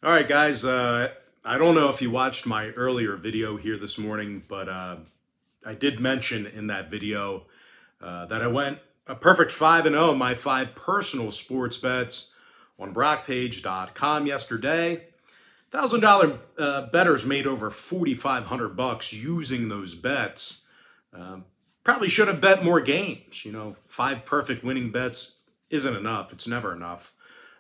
All right, guys. I don't know if you watched my earlier video here this morning, but I did mention in that video that I went a perfect 5-0 in my 5 personal sports bets on brockpage.com yesterday. $1,000 bettors made over $4,500 using those bets. Probably should have bet more games. 5 perfect winning bets isn't enough. It's never enough.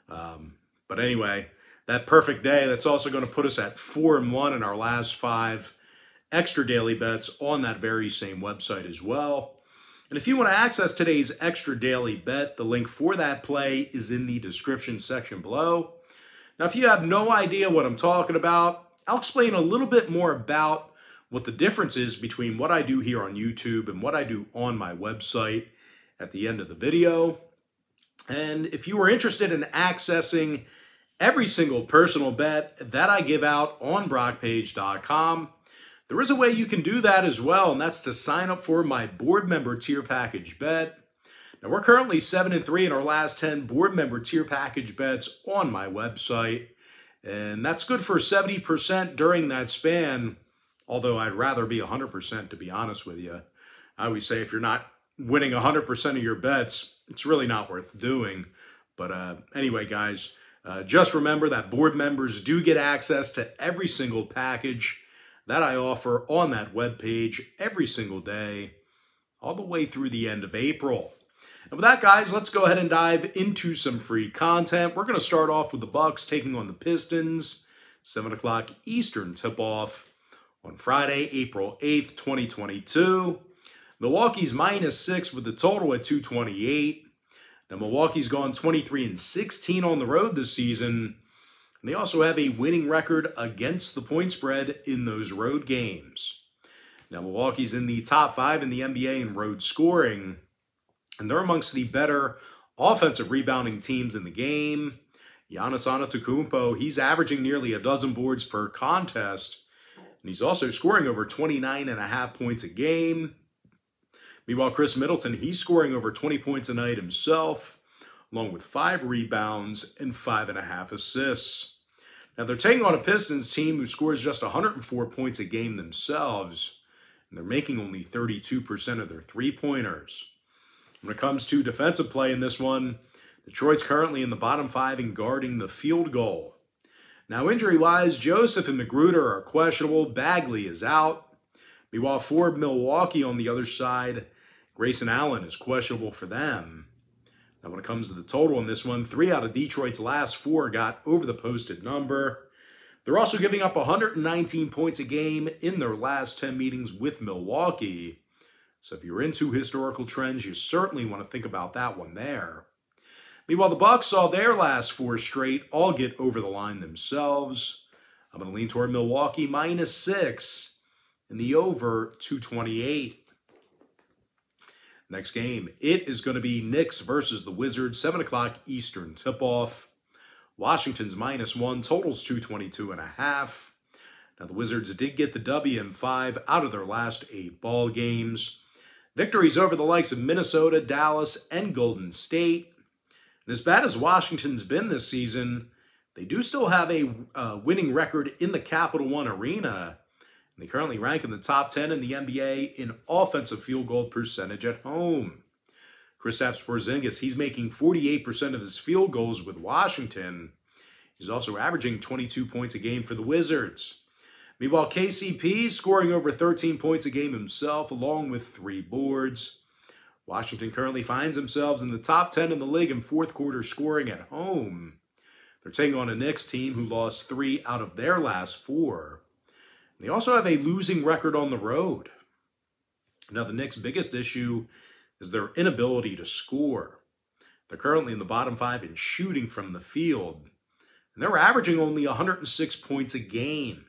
But anyway, that perfect day, that's also going to put us at 4-1 in our last 5 extra daily bets on that very same website as well. And if you want to access today's extra daily bet, the link for that play is in the description section below. Now, if you have no idea what I'm talking about, I'll explain a little bit more about what the difference is between what I do here on YouTube and what I do on my website at the end of the video. And if you are interested in accessing every single personal bet that I give out on brockpage.com, there is a way you can do that as well, and that's to sign up for my board member tier package bet. Now, we're currently 7-3 in our last 10 board member tier package bets on my website, and that's good for 70% during that span, although I'd rather be 100% to be honest with you. I always say if you're not winning 100% of your bets, it's really not worth doing. But anyway, guys, just remember that board members do get access to every single package that I offer on that webpage every single day, all the way through the end of April. And with that, guys, let's go ahead and dive into some free content. We're going to start off with the Bucks taking on the Pistons, 7 o'clock Eastern tip-off on Friday, April 8th, 2022. Milwaukee's -6 with the total at 228. Now, Milwaukee's gone 23-16 on the road this season, and they also have a winning record against the point spread in those road games. Now, Milwaukee's in the top 5 in the NBA in road scoring, and they're amongst the better offensive rebounding teams in the game. Giannis Antetokounmpo, he's averaging nearly a dozen boards per contest, and he's also scoring over 29.5 points a game. Meanwhile, Chris Middleton, he's scoring over 20 points a night himself, along with 5 rebounds and 5.5 assists. Now, they're taking on a Pistons team who scores just 104 points a game themselves, and they're making only 32% of their three-pointers. When it comes to defensive play in this one, Detroit's currently in the bottom 5 in guarding the field goal. Now, injury-wise, Joseph and Magruder are questionable. Bagley is out. Meanwhile, for Milwaukee on the other side, Grayson Allen is questionable for them. Now, when it comes to the total in this one, 3 out of Detroit's last 4 got over the posted number. They're also giving up 119 points a game in their last 10 meetings with Milwaukee. So if you're into historical trends, you certainly want to think about that one there. Meanwhile, the Bucks saw their last 4 straight all get over the line themselves. I'm going to lean toward Milwaukee -6 in the over 228. Next game, it is going to be Knicks versus the Wizards, 7 o'clock Eastern tip-off. Washington's -1, totals 222.5. Now, the Wizards did get the W in 5 out of their last 8 ball games. Victories over the likes of Minnesota, Dallas, and Golden State. And as bad as Washington's been this season, they do still have a winning record in the Capital One Arena. They currently rank in the top 10 in the NBA in offensive field goal percentage at home. Kristaps Porzingis, he's making 48% of his field goals with Washington. He's also averaging 22 points a game for the Wizards. Meanwhile, KCP scoring over 13 points a game himself, along with 3 boards. Washington currently finds themselves in the top 10 in the league in fourth quarter scoring at home. They're taking on a Knicks team who lost 3 out of their last 4. They also have a losing record on the road. Now, the Knicks' biggest issue is their inability to score. They're currently in the bottom 5 in shooting from the field, and they're averaging only 106 points a game.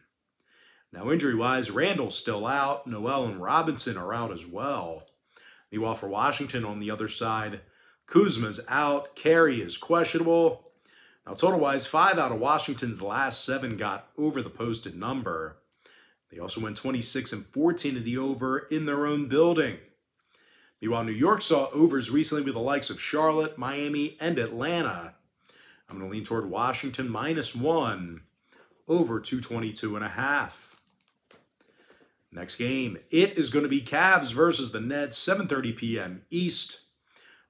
Now, injury-wise, Randall's still out. Noel and Robinson are out as well. Meanwhile, for Washington on the other side, Kuzma's out. Carey is questionable. Now, total-wise, 5 out of Washington's last 7 got over the posted number. They also went 26-14 to the over in their own building. Meanwhile, New York saw overs recently with the likes of Charlotte, Miami, and Atlanta. I'm going to lean toward Washington -1. over 222.5. Next game, it is going to be Cavs versus the Nets, 7:30 p.m. East.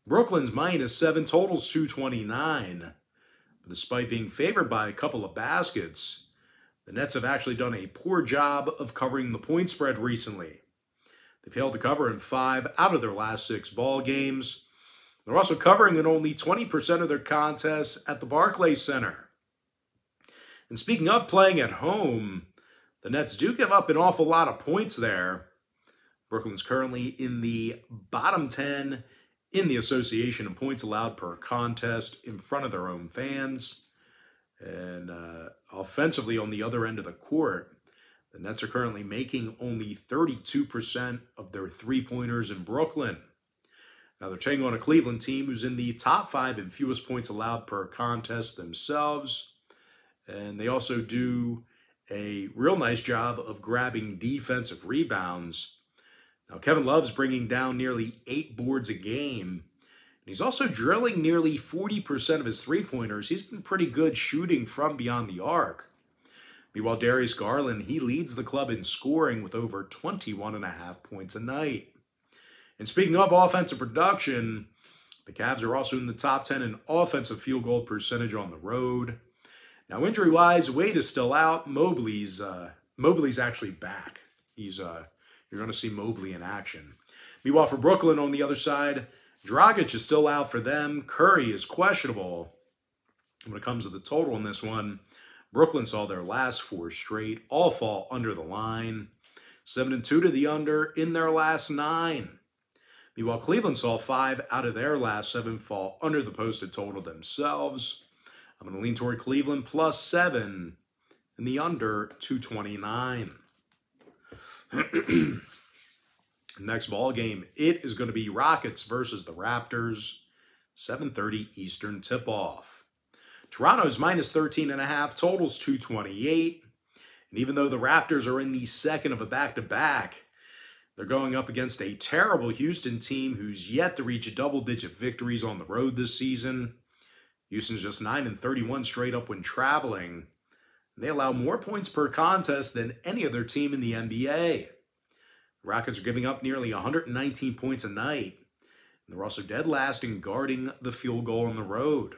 Brooklyn's -7, totals 229. But despite being favored by a couple of baskets, the Nets have actually done a poor job of covering the point spread recently. They failed to cover in 5 out of their last 6 ball games. They're also covering in only 20% of their contests at the Barclays Center. And speaking of playing at home, the Nets do give up an awful lot of points there. Brooklyn's currently in the bottom 10 in the association in points allowed per contest in front of their own fans. And offensively on the other end of the court, the Nets are currently making only 32% of their three-pointers in Brooklyn. Now they're taking on a Cleveland team who's in the top 5 in fewest points allowed per contest themselves. And they also do a real nice job of grabbing defensive rebounds. Now, Kevin Love's bringing down nearly 8 boards a game. And he's also drilling nearly 40% of his three-pointers. He's been pretty good shooting from beyond the arc. Meanwhile, Darius Garland, he leads the club in scoring with over 21.5 points a night. And speaking of offensive production, the Cavs are also in the top 10 in offensive field goal percentage on the road. Now, injury-wise, Wade is still out. Mobley's actually back. You're going to see Mobley in action. Meanwhile, for Brooklyn on the other side, Dragic is still out for them. Curry is questionable. When it comes to the total in this one, Brooklyn saw their last 4 straight all fall under the line. 7-2 to the under in their last 9. Meanwhile, Cleveland saw 5 out of their last 7 fall under the posted total themselves. I'm going to lean toward Cleveland +7 and the under 229. Next ball game, it is going to be Rockets versus the Raptors, 7:30 Eastern tip-off. Toronto's -13.5, totals 228. And even though the Raptors are in the second of a back-to-back, they're going up against a terrible Houston team who's yet to reach double-digit victories on the road this season. Houston's just 9-31 straight up when traveling. They allow more points per contest than any other team in the NBA. The Rockets are giving up nearly 119 points a night. And they're also dead last in guarding the field goal on the road.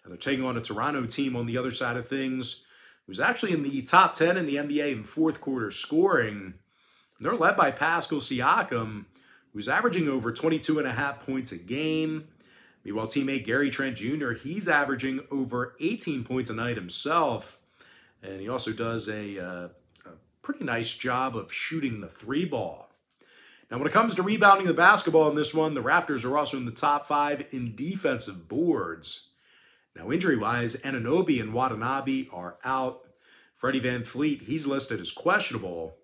And they're taking on a Toronto team on the other side of things, who's actually in the top 10 in the NBA in fourth quarter scoring. And they're led by Pascal Siakam, who's averaging over 22.5 points a game. Meanwhile, teammate Gary Trent Jr., he's averaging over 18 points a night himself. And he also does a pretty nice job of shooting the 3-ball. Now, when it comes to rebounding the basketball in this one, the Raptors are also in the top 5 in defensive boards. Now, injury-wise, Anunoby and Watanabe are out. Freddie VanVleet, he's listed as questionable.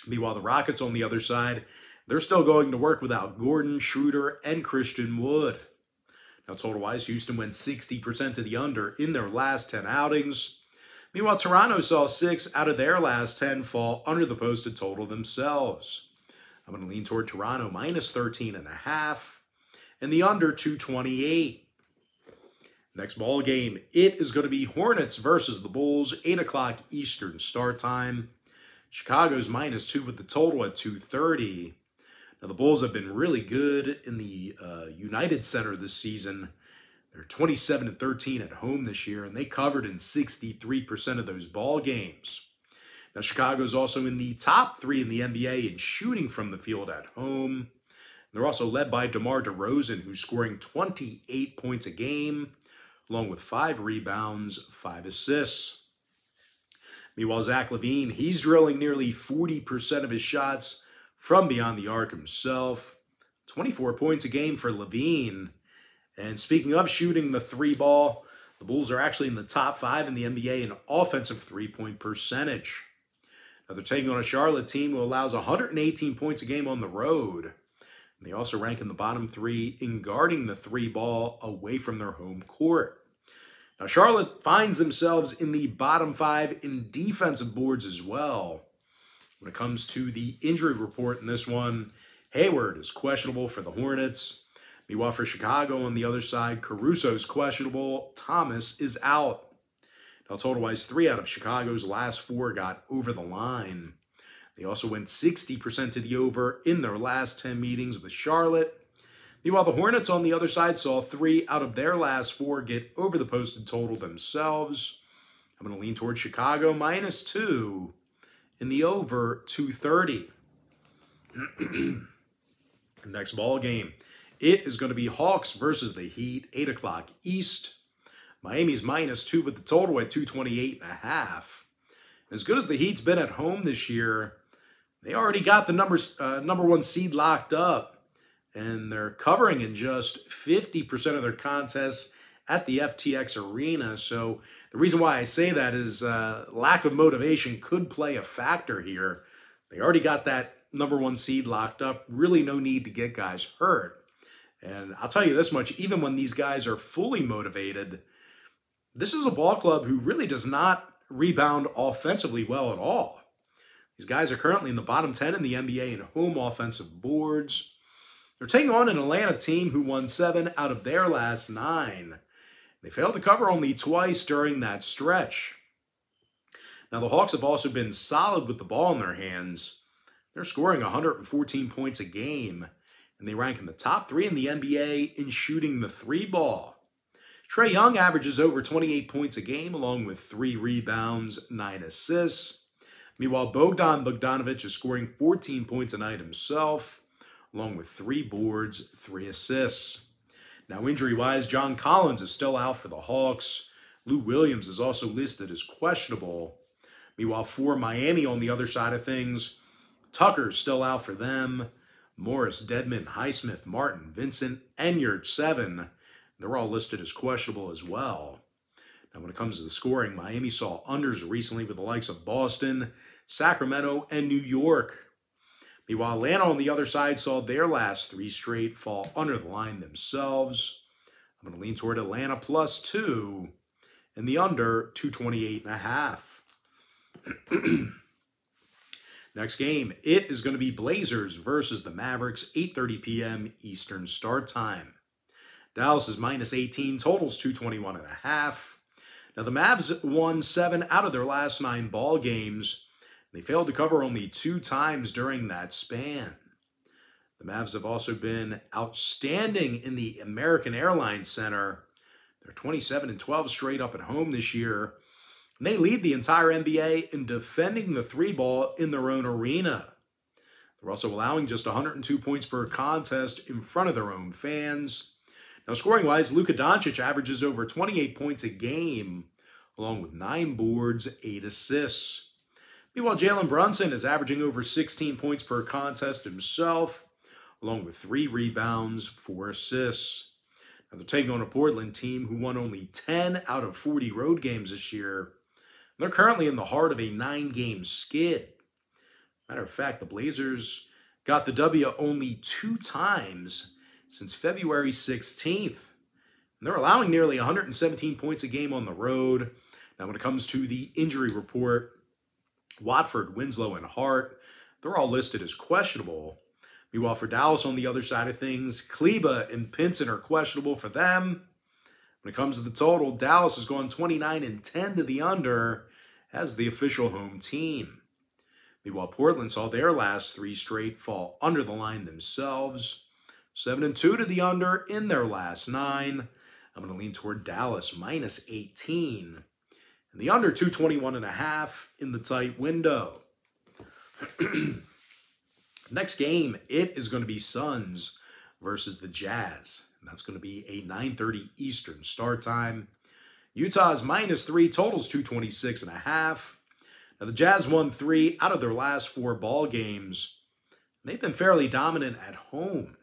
Meanwhile, the Rockets on the other side, they're still going to work without Gordon, Schroeder, and Christian Wood. Now, total-wise, Houston went 60% to the under in their last 10 outings. Meanwhile, Toronto saw 6 out of their last 10 fall under the posted total themselves. I'm going to lean toward Toronto -13.5 and the under 228. Next ball game, it is going to be Hornets versus the Bulls, 8 o'clock Eastern start time. Chicago's -2 with the total at 230. Now, the Bulls have been really good in the United Center this season. They're 27-13 at home this year, and they covered in 63% of those ball games. Now, Chicago's also in the top 3 in the NBA in shooting from the field at home. They're also led by DeMar DeRozan, who's scoring 28 points a game, along with 5 rebounds, 5 assists. Meanwhile, Zach LaVine, he's drilling nearly 40% of his shots from beyond the arc himself. 24 points a game for LaVine. And speaking of shooting the 3-ball, the Bulls are actually in the top 5 in the NBA in offensive 3-point percentage. Now, they're taking on a Charlotte team who allows 118 points a game on the road. And they also rank in the bottom 3 in guarding the 3-ball away from their home court. Now, Charlotte finds themselves in the bottom 5 in defensive boards as well. When it comes to the injury report in this one, Hayward is questionable for the Hornets. Meanwhile, for Chicago on the other side, Caruso is questionable. Thomas is out. Now, total-wise, 3 out of Chicago's last 4 got over the line. They also went 60% to the over in their last 10 meetings with Charlotte. Meanwhile, the Hornets on the other side saw 3 out of their last 4 get over the posted total themselves. I'm going to lean towards Chicago -2 in the over 230. Next ball game, it is going to be Hawks versus the Heat, 8 o'clock East. Miami's -2 with the total at 228.5. As good as the Heat's been at home this year, they already got the number 1 seed locked up, and they're covering in just 50% of their contests at the FTX Arena. So the reason why I say that is lack of motivation could play a factor here. They already got that number 1 seed locked up. Really no need to get guys hurt. And I'll tell you this much, even when these guys are fully motivated, this is a ball club who really does not rebound offensively well at all. These guys are currently in the bottom 10 in the NBA in home offensive boards. They're taking on an Atlanta team who won 7 out of their last 9. They failed to cover only twice during that stretch. Now, the Hawks have also been solid with the ball in their hands. They're scoring 114 points a game, and they rank in the top 3 in the NBA in shooting the 3-ball. Trae Young averages over 28 points a game, along with 3 rebounds, 9 assists. Meanwhile, Bogdan Bogdanovic is scoring 14 points a night himself, along with 3 boards, 3 assists. Now, injury-wise, John Collins is still out for the Hawks. Lou Williams is also listed as questionable. Meanwhile, for Miami on the other side of things, Tucker's still out for them. Morris, Dedmon, Highsmith, Martin, Vincent, Enyard, 7. They're all listed as questionable as well. Now, when it comes to the scoring, Miami saw unders recently with the likes of Boston, Sacramento, and New York. Meanwhile, Atlanta on the other side saw their last 3 straight fall under the line themselves. I'm going to lean toward Atlanta +2 and the under 228.5. Next game, it is going to be Blazers versus the Mavericks, 8:30 p.m. Eastern start time. Dallas is -18, totals 221.5. Now, the Mavs won 7 out of their last 9 ball games. They failed to cover only 2 times during that span. The Mavs have also been outstanding in the American Airlines Center. They're 27-12 straight up at home this year. And they lead the entire NBA in defending the 3-ball in their own arena. They're also allowing just 102 points per contest in front of their own fans. Now, scoring-wise, Luka Doncic averages over 28 points a game, along with 9 boards, 8 assists. Meanwhile, Jalen Brunson is averaging over 16 points per contest himself, along with 3 rebounds, 4 assists. Now, they're taking on a Portland team who won only 10 out of 40 road games this year. They're currently in the heart of a 9-game skid. Matter of fact, the Blazers got the W only 2 times since February 16th. And they're allowing nearly 117 points a game on the road. Now, when it comes to the injury report, Watford, Winslow, and Hart, they're all listed as questionable. Meanwhile, for Dallas on the other side of things, Kleba and Pinson are questionable for them. When it comes to the total, Dallas has gone 29-10 to the under as the official home team. Meanwhile, Portland saw their last 3 straight fall under the line themselves. 7-2 to the under in their last 9. I'm going to lean toward Dallas -18. And the under 221.5 in the tight window. Next game, it is going to be Suns versus the Jazz. And that's going to be a 9:30 Eastern start time. Utah is -3, totals 226.5. Now, the Jazz won 3 out of their last 4 ball games. They've been fairly dominant at home.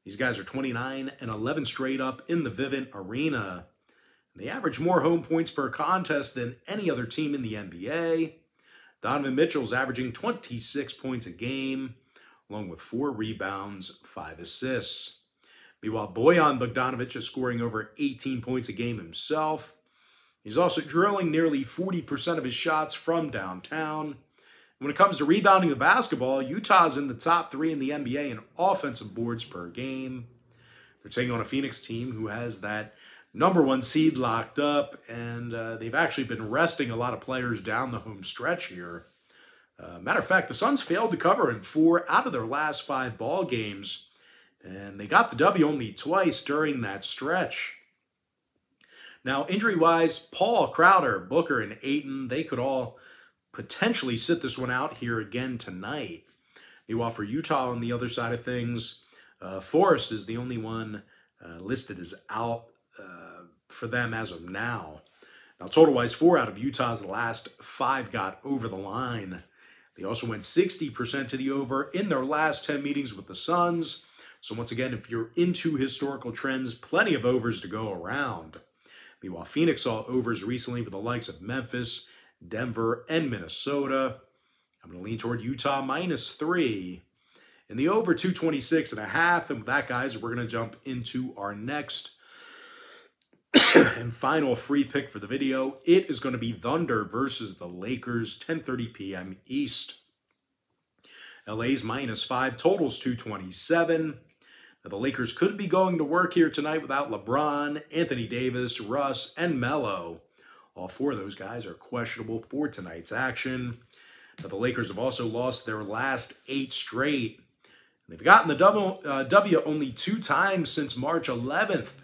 These guys are 29-11 straight up in the Vivint Arena. They average more home points per contest than any other team in the NBA. Donovan Mitchell's averaging 26 points a game, along with 4 rebounds, 5 assists. Meanwhile, Bojan Bogdanovic is scoring over 18 points a game himself. He's also drilling nearly 40% of his shots from downtown. When it comes to rebounding the basketball, Utah's in the top 3 in the NBA in offensive boards per game. They're taking on a Phoenix team who has that #1 seed locked up, and they've actually been resting a lot of players down the home stretch here. Matter of fact, the Suns failed to cover in 4 out of their last 5 ball games, and they got the W only twice during that stretch. Now, injury-wise, Paul, Crowder, Booker, and Ayton, they could all potentially sit this one out here again tonight. Meanwhile, for Utah on the other side of things, Forrest is the only one listed as out for them as of now. Now, total-wise, 4 out of Utah's last 5 got over the line. They also went 60% to the over in their last 10 meetings with the Suns. So once again, if you're into historical trends, plenty of overs to go around. Meanwhile, Phoenix saw overs recently with the likes of Memphis, Denver, and Minnesota. I'm going to lean toward Utah -3. In the over 226.5. And with that, guys, we're going to jump into our next and final free pick for the video. It is going to be Thunder versus the Lakers, 10:30 p.m. East. LA's -5, totals 227. Now, the Lakers could be going to work here tonight without LeBron, Anthony Davis, Russ, and Melo. All 4 of those guys are questionable for tonight's action. Now, the Lakers have also lost their last 8 straight. They've gotten the W only 2 times since March 11th.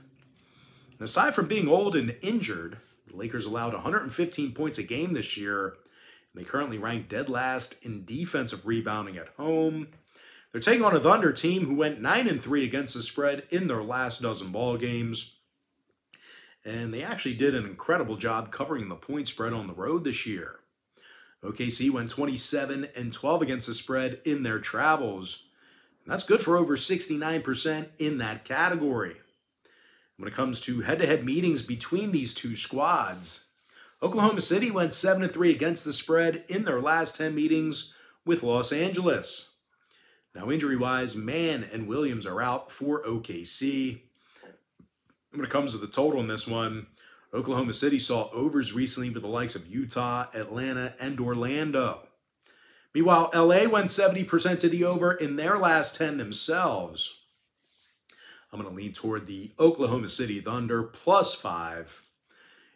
And aside from being old and injured, the Lakers allowed 115 points a game this year, and they currently rank dead last in defensive rebounding at home. They're taking on a Thunder team who went 9-3 against the spread in their last dozen ball games. And they actually did an incredible job covering the point spread on the road this year. OKC went 27-12 against the spread in their travels. And that's good for over 69% in that category. When it comes to head-to-head meetings between these 2 squads, Oklahoma City went 7-3 against the spread in their last 10 meetings with Los Angeles. Now, injury-wise, Mann and Williams are out for OKC. When it comes to the total in this one, Oklahoma City saw overs recently with the likes of Utah, Atlanta, and Orlando. Meanwhile, LA went 70% to the over in their last 10 themselves. I'm going to lean toward the Oklahoma City Thunder +5.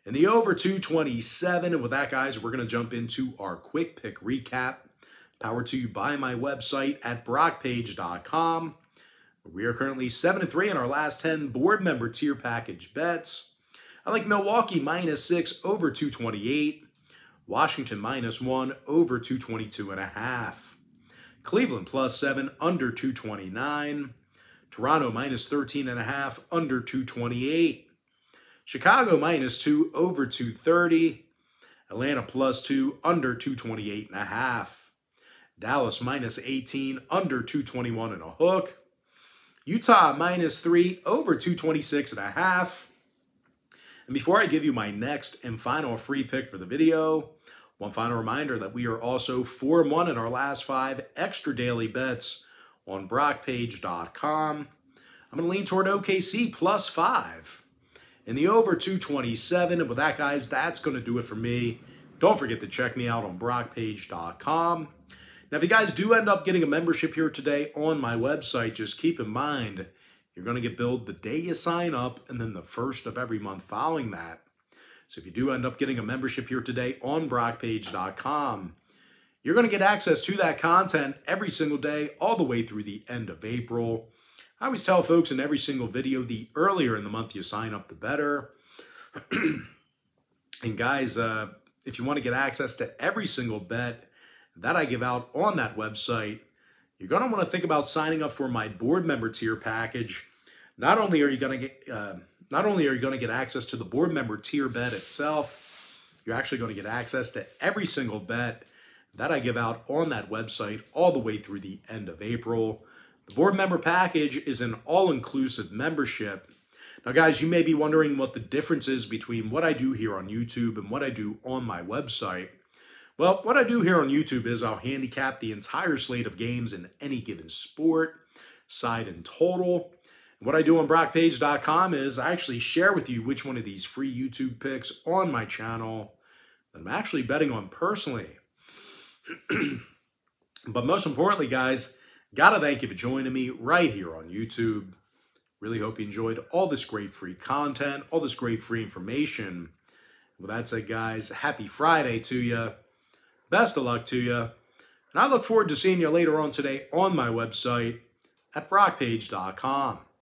In the over 227, and with that, guys, we're going to jump into our quick pick recap. Powered to you by my website at brockpage.com. We are currently 7-3 in our last 10 board member tier package bets. I like Milwaukee -6 over 228. Washington -1 over 222.5. Cleveland +7 under 229. Toronto -13.5 under 228. Chicago -2 over 230. Atlanta +2 under 228.5. Dallas -18 under 221 and a hook. Utah -3 over 226.5. And before I give you my next and final free pick for the video, one final reminder that we are also 4-1 in our last 5 extra daily bets on brockpage.com. I'm going to lean toward OKC +5. In the over 227, and with that, guys, that's going to do it for me. Don't forget to check me out on brockpage.com. Now, if you guys do end up getting a membership here today on my website, just keep in mind, you're going to get billed the day you sign up and then the first of every month following that. So if you do end up getting a membership here today on brockpage.com, you're going to get access to that content every single day all the way through the end of April. I always tell folks in every single video, the earlier in the month you sign up, the better. And guys, if you want to get access to every single bet that I give out on that website, you're going to want to think about signing up for my board member tier package. Not only are you going to get access to the board member tier bet itself, you're actually going to get access to every single bet that I give out on that website all the way through the end of April. The board member package is an all-inclusive membership. Now, guys, you may be wondering what the difference is between what I do here on YouTube and what I do on my website. Well, what I do here on YouTube is I'll handicap the entire slate of games in any given sport, side and total. And what I do on brockpage.com is I actually share with you which one of these free YouTube picks on my channel that I'm actually betting on personally. But most importantly, guys, gotta thank you for joining me right here on YouTube. Really hope you enjoyed all this great free content, all this great free information. With that said, guys, happy Friday to you. Best of luck to you. And I look forward to seeing you later on today on my website at brockpage.com.